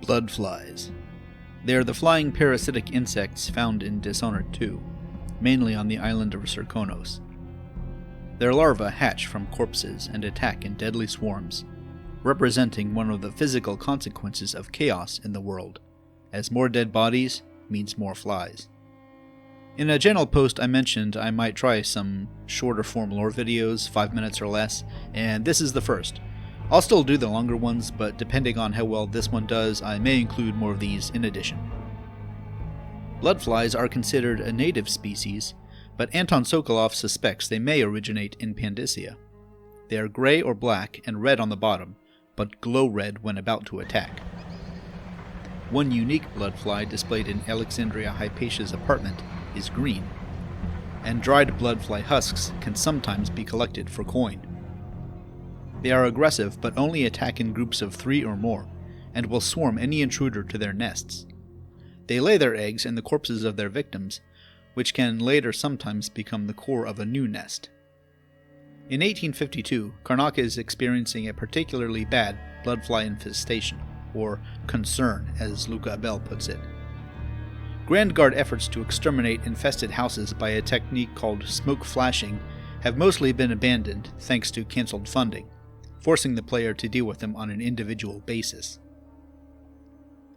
Bloodflies. They are the flying parasitic insects found in Dishonored 2, mainly on the island of Serkonos. Their larvae hatch from corpses and attack in deadly swarms, representing one of the physical consequences of chaos in the world, as more dead bodies means more flies. In a channel post I mentioned I might try some shorter form lore videos, 5 minutes or less, and this is the first. I'll still do the longer ones, but depending on how well this one does, I may include more of these in addition. Bloodflies are considered a native species, but Anton Sokolov suspects they may originate in Pandyssia. They are gray or black and red on the bottom, but glow red when about to attack. One unique bloodfly displayed in Alexandria Hypatia's apartment is green, and dried bloodfly husks can sometimes be collected for coin. They are aggressive but only attack in groups of 3 or more, and will swarm any intruder to their nests. They lay their eggs in the corpses of their victims, which can later sometimes become the core of a new nest. In 1852, Karnak is experiencing a particularly bad bloodfly infestation, or concern, as Luca Abel puts it. Grand Guard efforts to exterminate infested houses by a technique called smoke flashing have mostly been abandoned thanks to cancelled funding, forcing the player to deal with them on an individual basis.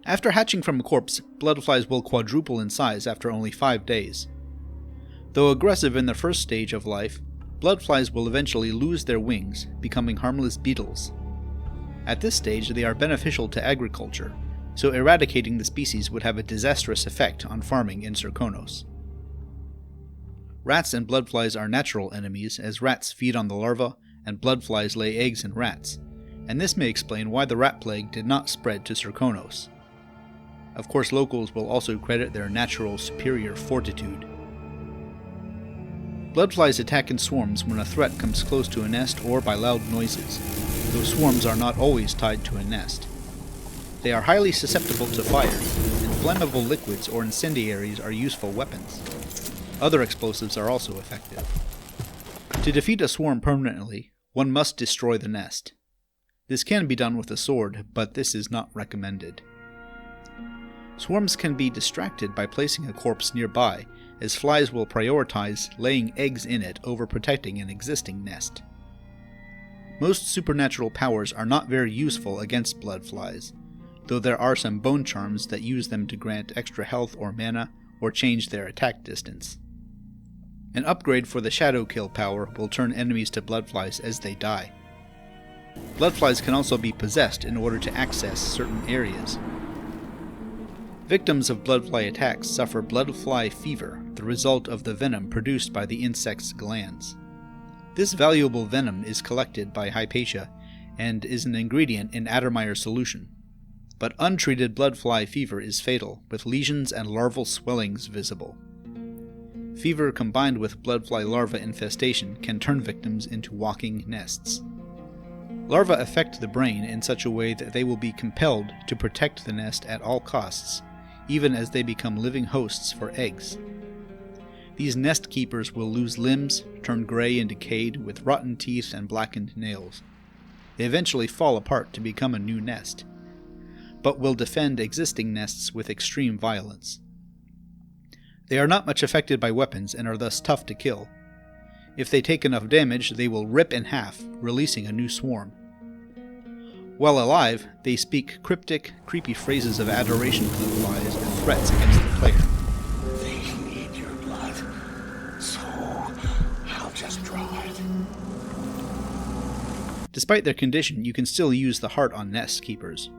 After hatching from a corpse, bloodflies will quadruple in size after only 5 days. Though aggressive in the first stage of life, bloodflies will eventually lose their wings, becoming harmless beetles. At this stage, they are beneficial to agriculture, so eradicating the species would have a disastrous effect on farming in Serkonos. Rats and bloodflies are natural enemies, as rats feed on the larvae and bloodflies lay eggs in rats, and this may explain why the rat plague did not spread to Serkonos. Of course, locals will also credit their natural superior fortitude. Bloodflies attack in swarms when a threat comes close to a nest or by loud noises, though swarms are not always tied to a nest. They are highly susceptible to fire, and flammable liquids or incendiaries are useful weapons. Other explosives are also effective. To defeat a swarm permanently, one must destroy the nest. This can be done with a sword, but this is not recommended. Swarms can be distracted by placing a corpse nearby, as flies will prioritize laying eggs in it over protecting an existing nest. Most supernatural powers are not very useful against bloodflies, though there are some bone charms that use them to grant extra health or mana, or change their attack distance. An upgrade for the Shadow Kill power will turn enemies to bloodflies as they die. Bloodflies can also be possessed in order to access certain areas. Victims of bloodfly attacks suffer bloodfly fever, the result of the venom produced by the insect's glands. This valuable venom is collected by Hypatia and is an ingredient in Addermeyer solution. But untreated bloodfly fever is fatal, with lesions and larval swellings visible. Fever combined with bloodfly larva infestation can turn victims into walking nests. Larvae affect the brain in such a way that they will be compelled to protect the nest at all costs, even as they become living hosts for eggs. These nest keepers will lose limbs, turn gray and decayed with rotten teeth and blackened nails. They eventually fall apart to become a new nest, but will defend existing nests with extreme violence. They are not much affected by weapons and are thus tough to kill. If they take enough damage, they will rip in half, releasing a new swarm. While alive, they speak cryptic, creepy phrases of adoration to the flies and threats against the player. They need your blood, so I'll just draw it. Despite their condition, you can still use the heart on nest keepers.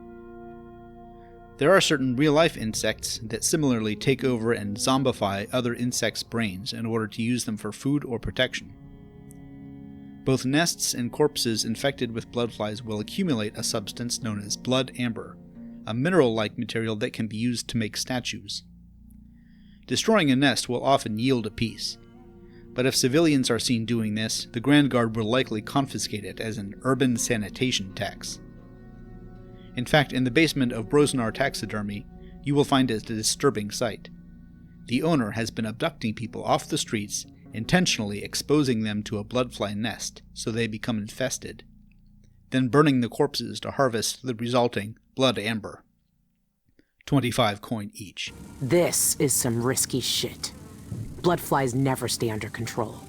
There are certain real-life insects that similarly take over and zombify other insects' brains in order to use them for food or protection. Both nests and corpses infected with bloodflies will accumulate a substance known as blood amber, a mineral-like material that can be used to make statues. Destroying a nest will often yield a piece, but if civilians are seen doing this, the Grand Guard will likely confiscate it as an urban sanitation tax. In fact, in the basement of Brosnar Taxidermy, you will find a disturbing sight. The owner has been abducting people off the streets, intentionally exposing them to a bloodfly nest so they become infested, then burning the corpses to harvest the resulting blood amber. 25 coin each. This is some risky shit. Bloodflies never stay under control.